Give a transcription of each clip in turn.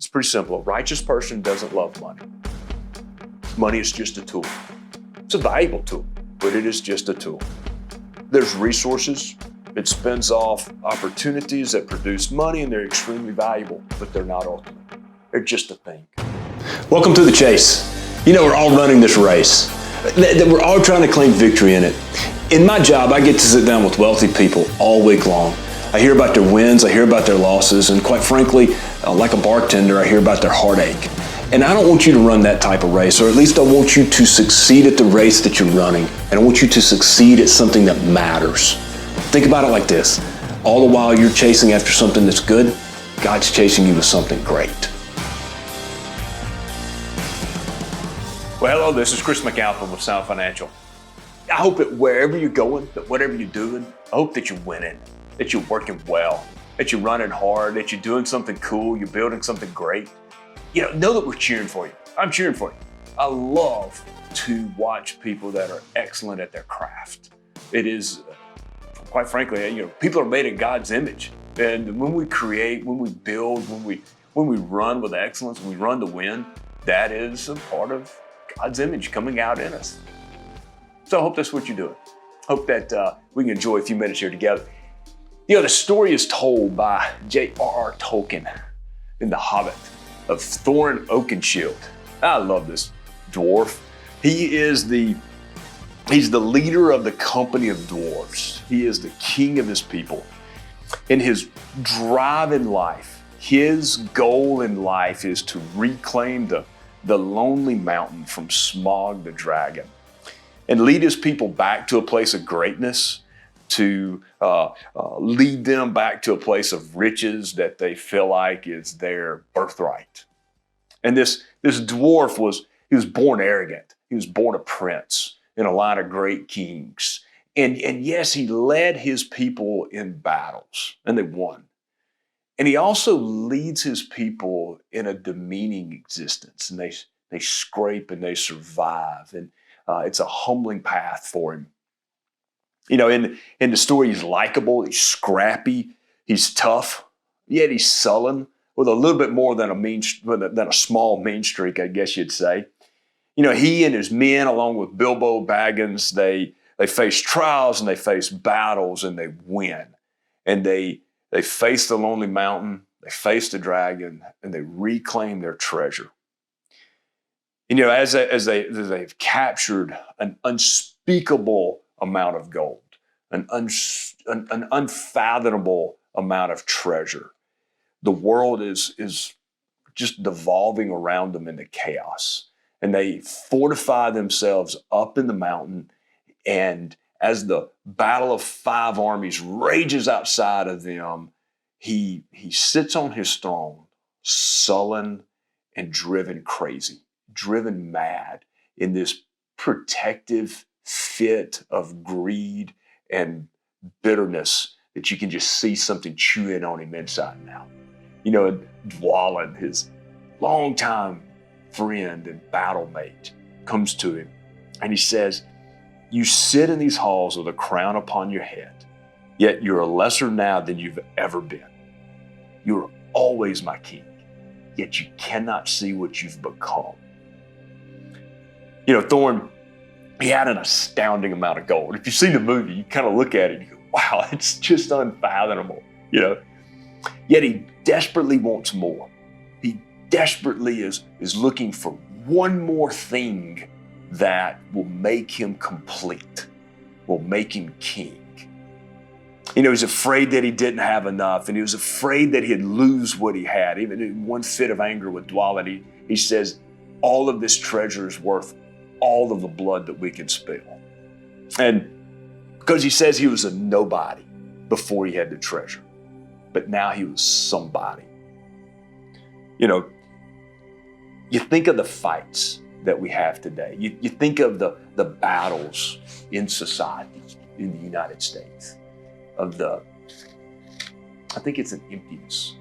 It's pretty simple. A righteous person doesn't love money. Money is just a tool. It's a valuable tool, but it is just a tool. There's resources. It spins off opportunities that produce money, and they're extremely valuable, but they're not ultimate. They're just a thing. Welcome to the chase. You know, we're all running this race. We're all trying to claim victory in it. In my job, I get to sit down with wealthy people all week long. I hear about their wins, I hear about their losses, and quite frankly, like a bartender, I hear about their heartache. And I don't want you to run that type of race, or at least I want you to succeed at the race that you're running, and I want you to succeed at something that matters. Think about it like this. All the while you're chasing after something that's good, God's chasing you with something great. Well, hello, this is Chris McAlpin with Sound Financial. I hope that wherever you're going, that whatever you're doing, I hope that you're winning, that you're working well, that you're running hard, that you're doing something cool, you're building something great. Know that we're cheering for you. I'm cheering for you. I love to watch people that are excellent at their craft. It is, quite frankly, people are made in God's image. And when we create, when we build, when we run with excellence, when we run to win, that is a part of God's image coming out in us. So I hope that's what you're doing. Hope that we can enjoy a few minutes here together. The story is told by J.R.R. Tolkien in The Hobbit of Thorin Oakenshield. I love this dwarf. He's the leader of the company of dwarves. He is the king of his people. In his drive in life, his goal in life is to reclaim the lonely mountain from Smaug the dragon and lead his people back to a place of greatness, to lead them back to a place of riches that they feel like is their birthright. And this dwarf was born arrogant. He was born a prince in a line of great kings. And yes, he led his people in battles, and they won. And he also leads his people in a demeaning existence, and they scrape and they survive. And it's a humbling path for him. In the story, he's likable, he's scrappy, he's tough, yet he's sullen, with a little bit more than a small mean streak, I guess you'd say. He and his men, along with Bilbo Baggins, they face trials and they face battles and they win. And they face the lonely mountain, they face the dragon, and they reclaim their treasure. As they've captured an unspeakable amount of gold, an unfathomable amount of treasure. The world is just devolving around them into chaos. And they fortify themselves up in the mountain. And as the battle of five armies rages outside of them, he sits on his throne, sullen and driven crazy, driven mad in this protective fit of greed and bitterness that you can just see something chewing on him inside and out. Dwalin, his longtime friend and battle mate, comes to him and he says, "You sit in these halls with a crown upon your head, yet you're lesser now than you've ever been. You're always my king, yet you cannot see what you've become." Thorin, he had an astounding amount of gold. If you see the movie, you kind of look at it and you go, wow, it's just unfathomable, Yet he desperately wants more. He desperately is looking for one more thing that will make him complete, will make him king. He was afraid that he didn't have enough, and he was afraid that he'd lose what he had. Even in one fit of anger with Dwalin, he says, all of this treasure is worth all of the blood that we can spill. And because he says he was a nobody before he had the treasure, but now he was somebody. You think of the fights that we have today. You think of the battles in society in the United States, I think it's an emptiness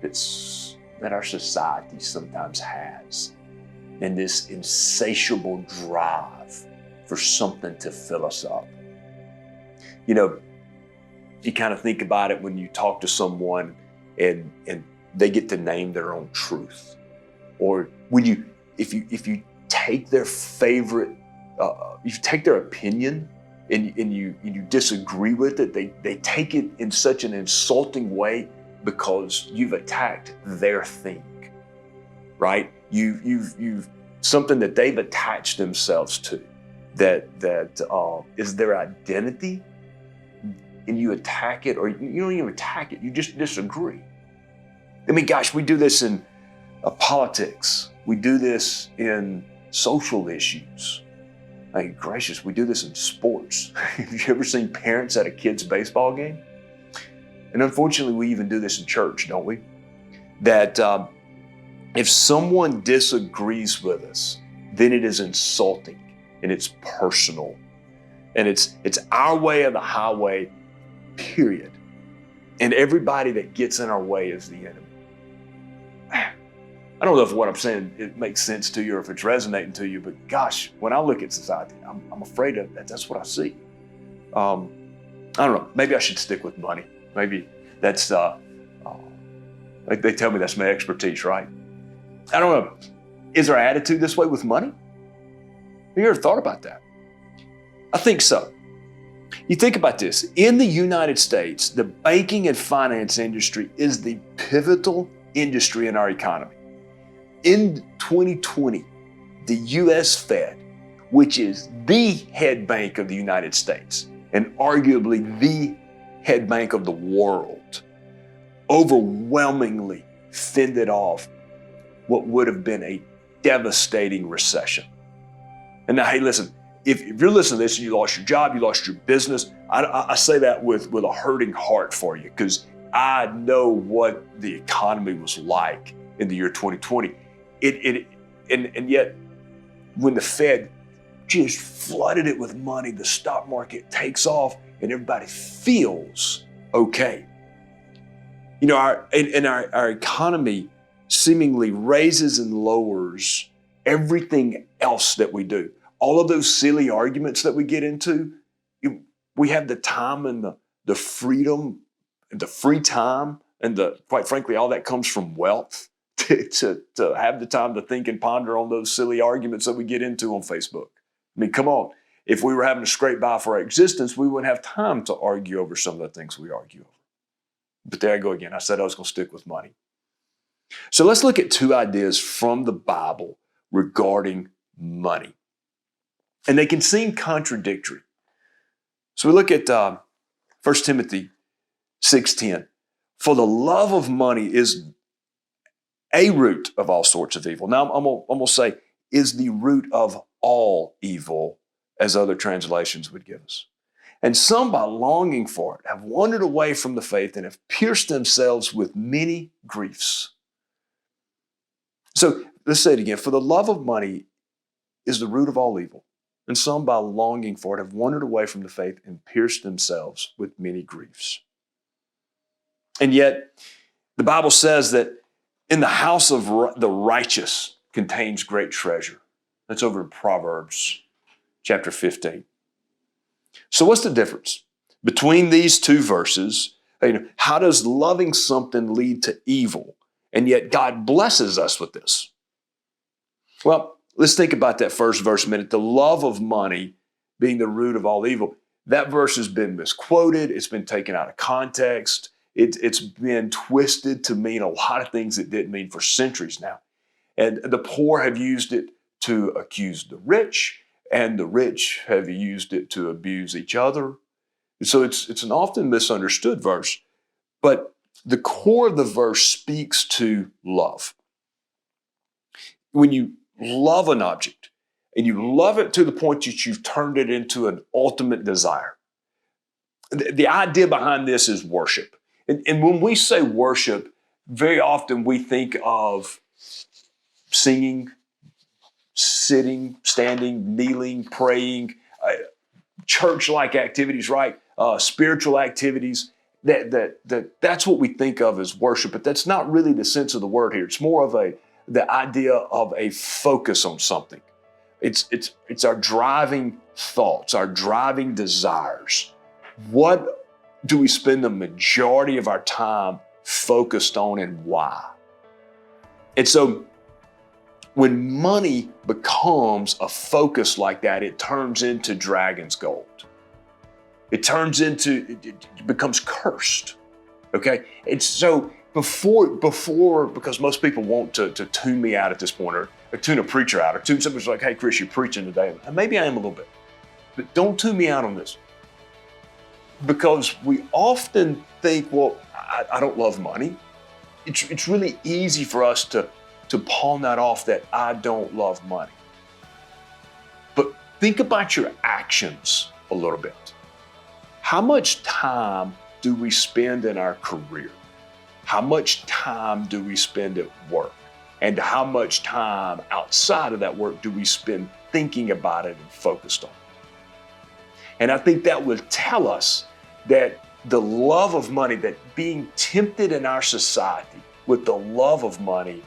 that our society sometimes has, and this insatiable drive for something to fill us up. You kind of think about it when you talk to someone and they get to name their own truth. Or when you, if you take their favorite, you take their opinion and you disagree with it, they take it in such an insulting way because you've attacked their thing, right? You've something that they've attached themselves to, that is their identity, and you attack it, or you don't even attack it, you just disagree. I mean, gosh, we do this in politics. We do this in social issues. Like, gracious, we do this in sports. Have you ever seen parents at a kid's baseball game? And unfortunately, we even do this in church, don't we? That if someone disagrees with us, then it is insulting and it's personal. And it's our way or the highway, period. And everybody that gets in our way is the enemy. I don't know if what I'm saying, it makes sense to you or if it's resonating to you, but gosh, when I look at society, I'm afraid of that. That's what I see. I don't know, maybe I should stick with money. Maybe that's, like they tell me that's my expertise, right? I don't know. Is our attitude this way with money? Have you ever thought about that? I think so. You think about this. In the United States, the banking and finance industry is the pivotal industry in our economy. In 2020, the U.S. Fed, which is the head bank of the United States and arguably the head bank of the world, overwhelmingly fended off what would have been a devastating recession. And now, hey, listen, if you're listening to this and you lost your job, you lost your business, I say that with a hurting heart for you, because I know what the economy was like in the year 2020. And yet, when the Fed just flooded it with money, the stock market takes off and everybody feels okay. You know, our economy seemingly raises and lowers everything else that we do. All of those silly arguments that we get into, we have the time and the freedom and the free time and quite frankly, all that comes from wealth to have the time to think and ponder on those silly arguments that we get into on Facebook. I mean, come on. If we were having to scrape by for our existence, we wouldn't have time to argue over some of the things we argue over. But there I go again. I said I was going to stick with money. So let's look at two ideas from the Bible regarding money. And they can seem contradictory. So we look at 1 Timothy 6:10. For the love of money is a root of all sorts of evil. Now I'm going to say is the root of all evil, as other translations would give us. And some, by longing for it, have wandered away from the faith and have pierced themselves with many griefs. So let's say it again. For the love of money is the root of all evil. And some, by longing for it, have wandered away from the faith and pierced themselves with many griefs. And yet, the Bible says that in the house of the righteous contains great treasure. That's over in Proverbs chapter 15. So what's the difference between these two verses? How does loving something lead to evil? And yet God blesses us with this. Well, let's think about that first verse a minute. The love of money being the root of all evil. That verse has been misquoted. It's been taken out of context. It's been twisted to mean a lot of things it didn't mean for centuries now. And the poor have used it to accuse the rich, and the rich have used it to abuse each other. So it's an often misunderstood verse. But the core of the verse speaks to love. When you love an object, and you love it to the point that you've turned it into an ultimate desire. The idea behind this is worship. And when we say worship, very often we think of singing, sitting, standing, kneeling, praying, church-like activities, right? Spiritual activities. That's what we think of as worship, but that's not really the sense of the word here. It's more of the idea of a focus on something. It's our driving thoughts, our driving desires. What do we spend the majority of our time focused on, and why? And so when money becomes a focus like that, it turns into dragon's gold. It becomes cursed, okay? And so before, because most people want to tune me out at this point, or tune a preacher out, or tune somebody's like, hey, Chris, you're preaching today. And maybe I am a little bit, but don't tune me out on this. Because we often think, well, I don't love money. It's really easy for us to pawn that off, that I don't love money. But think about your actions a little bit. How much time do we spend in our career? How much time do we spend at work? And how much time outside of that work do we spend thinking about it and focused on it? And I think that will tell us that the love of money, that being tempted in our society with the love of money,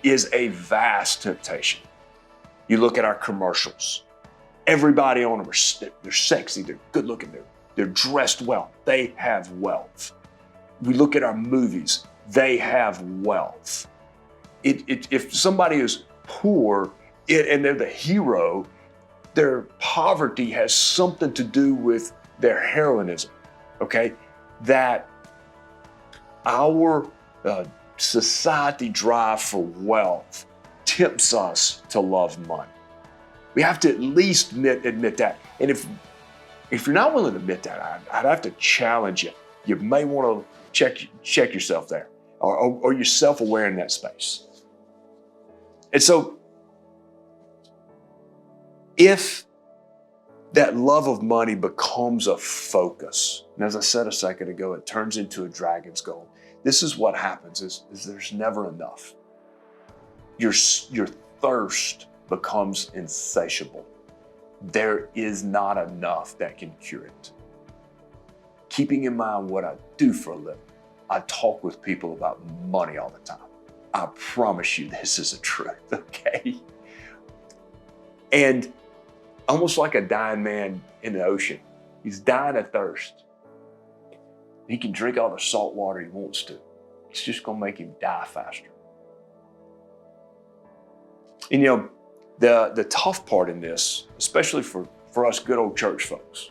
is a vast temptation. You look at our commercials. Everybody on them, they're sexy, they're good looking, they're dressed well, they have wealth. We look at our movies, they have wealth. If somebody is poor and they're the hero, their poverty has something to do with their heroism, okay? That our society drive for wealth tempts us to love money. We have to at least admit that. And if you're not willing to admit that, I'd have to challenge you. You may want to check yourself there, or you're self-aware in that space. And so if that love of money becomes a focus, and as I said a second ago, it turns into a dragon's gold. This is what happens, is there's never enough. Your thirst becomes insatiable. There is not enough that can cure it. Keeping in mind what I do for a living, I talk with people about money all the time. I promise you this is the truth, okay? And almost like a dying man in the ocean, he's dying of thirst. He can drink all the salt water he wants to. It's just going to make him die faster. And you know, the tough part in this, especially for us good old church folks,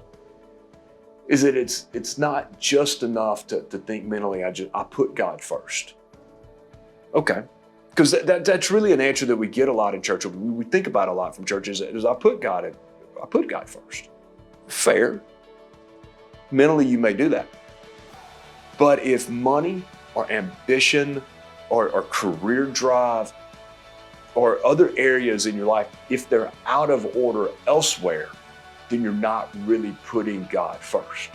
is that it's not just enough to think mentally, I put God first. Okay, because that's really an answer that we get a lot in church. We think about a lot from churches is I put God first. Fair. Mentally, you may do that. But if money or ambition or career drive or other areas in your life, if they're out of order elsewhere, then you're not really putting God first.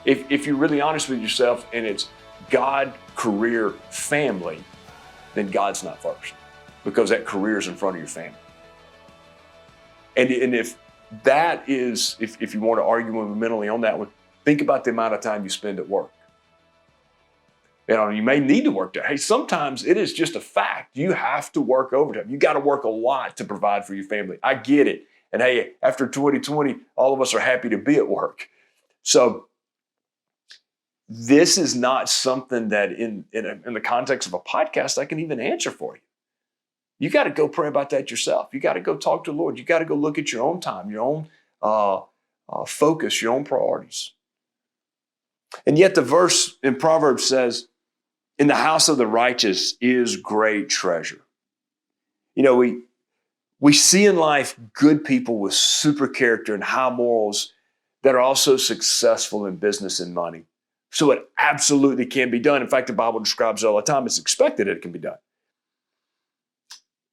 If you're really honest with yourself and it's God, career, family, then God's not first, because that career is in front of your family. And if that is, if you want to argue with me mentally on that one, think about the amount of time you spend at work. You know, you may need to work there. Hey, sometimes it is just a fact. You have to work overtime. You got to work a lot to provide for your family. I get it. And hey, after 2020, all of us are happy to be at work. So this is not something that in the context of a podcast I can even answer for you. You got to go pray about that yourself. You got to go talk to the Lord. You got to go look at your own time, your own focus, your own priorities. And yet the verse in Proverbs says, in the house of the righteous is great treasure. You know, we see in life good people with super character and high morals that are also successful in business and money. So it absolutely can be done. In fact, the Bible describes it all the time. It's expected it can be done.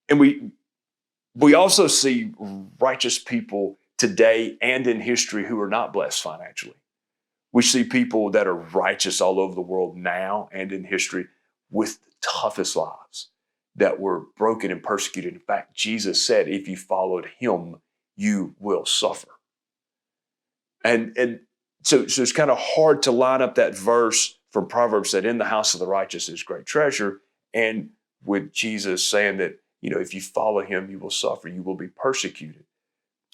And we also see righteous people today and in history who are not blessed financially. We see people that are righteous all over the world now and in history with the toughest lives, that were broken and persecuted. In fact, Jesus said, if you followed him, you will suffer. And so it's kind of hard to line up that verse from Proverbs that in the house of the righteous is great treasure, and with Jesus saying that, you know, if you follow him, you will suffer, you will be persecuted.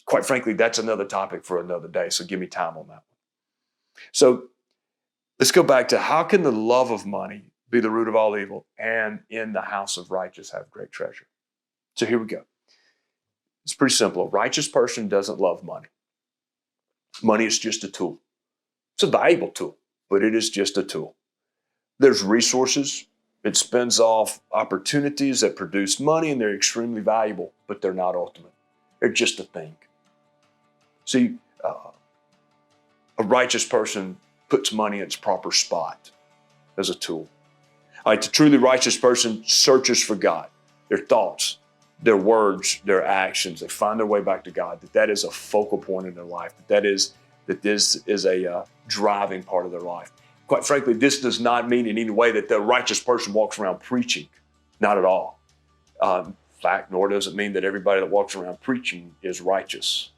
Quite frankly, that's another topic for another day, so give me time on that one. So let's go back to how can the love of money be the root of all evil, and in the house of righteous have great treasure. So here we go. It's pretty simple. A righteous person doesn't love money. Money is just a tool. It's a valuable tool, but it is just a tool. There's resources. It spins off opportunities that produce money, and they're extremely valuable, but they're not ultimate. They're just a thing. See, a righteous person puts money in its proper spot as a tool. All right, the truly righteous person searches for God, their thoughts, their words, their actions. They find their way back to God, that is a focal point in their life, that this is a driving part of their life. Quite frankly, this does not mean in any way that the righteous person walks around preaching. Not at all. In fact, nor does it mean that everybody that walks around preaching is righteous.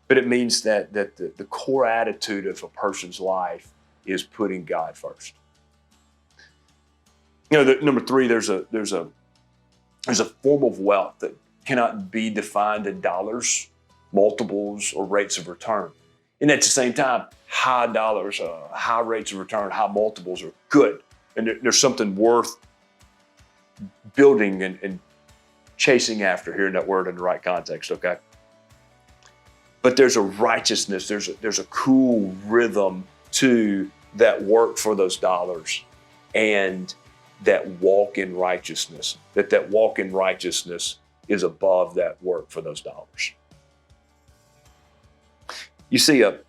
But it means that the core attitude of a person's life is putting God first. Number three, there's a form of wealth that cannot be defined in dollars, multiples, or rates of return. And at the same time, high dollars, high rates of return, high multiples are good. And there's something worth building and chasing after, hearing that word in the right context, okay? But there's a righteousness, there's a cool rhythm to that work for those dollars and that walk in righteousness, that walk in righteousness is above that work for those dollars. You see, a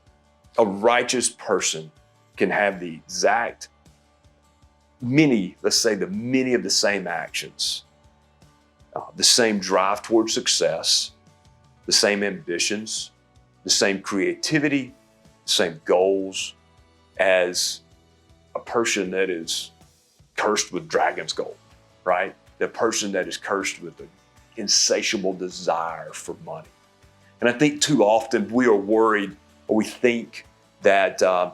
righteous person can have the exact many of the same actions, the same drive towards success, the same ambitions, the same creativity, the same goals as a person that is cursed with dragon's gold, right? The person that is cursed with an insatiable desire for money. And I think too often we are worried, or we think that a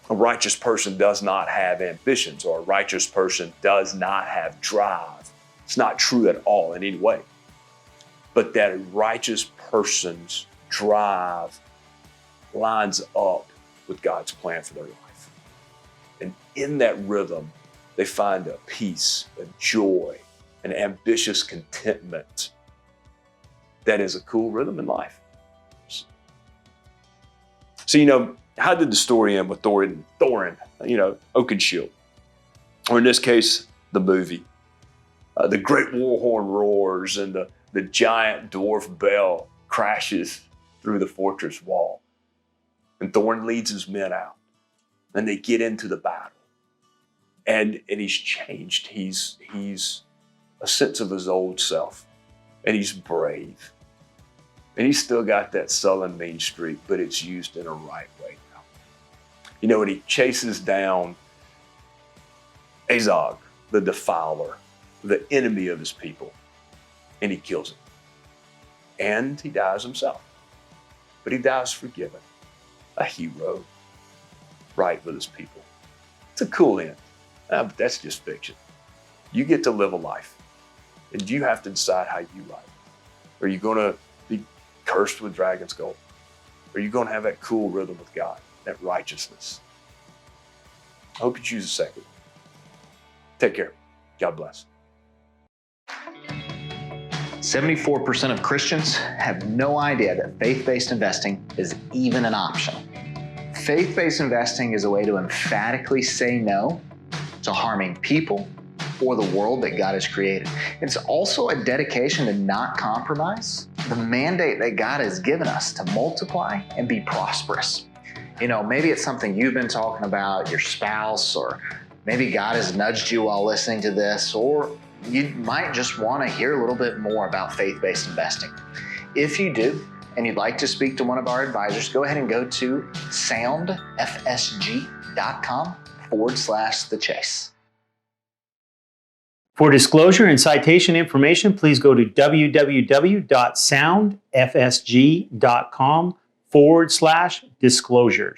righteous person does not have ambitions, or a righteous person does not have drive. It's not true at all in any way. But that a righteous person's drive lines up with God's plan for their life. And in that rhythm, they find a peace, a joy, an ambitious contentment that is a cool rhythm in life. So, how did the story end with Thorin, Oakenshield? Or in this case, the movie. The great war horn roars and the giant dwarf bell crashes through the fortress wall. And Thorin leads his men out. And they get into the battle. And he's changed. He's a sense of his old self. And he's brave. And he's still got that sullen mean streak, but it's used in a right way now. And he chases down Azog, the defiler, the enemy of his people, and he kills him. And he dies himself. But he dies forgiven, a hero, right with his people. It's a cool end. But that's just fiction. You get to live a life, and you have to decide how you live. Are you going to be cursed with dragon's gold? Are you going to have that cool rhythm with God, that righteousness? I hope you choose a second. Take care. God bless. 74% of Christians have no idea that faith-based investing is even an option. Faith-based investing is a way to emphatically say no to harming people or the world that God has created. It's also a dedication to not compromise the mandate that God has given us to multiply and be prosperous. Maybe it's something you've been talking about, your spouse, or maybe God has nudged you while listening to this, or you might just want to hear a little bit more about faith-based investing. If you do, and you'd like to speak to one of our advisors, go ahead and go to soundfsg.com/the chase. For disclosure and citation information, please go to www.soundfsg.com/disclosures.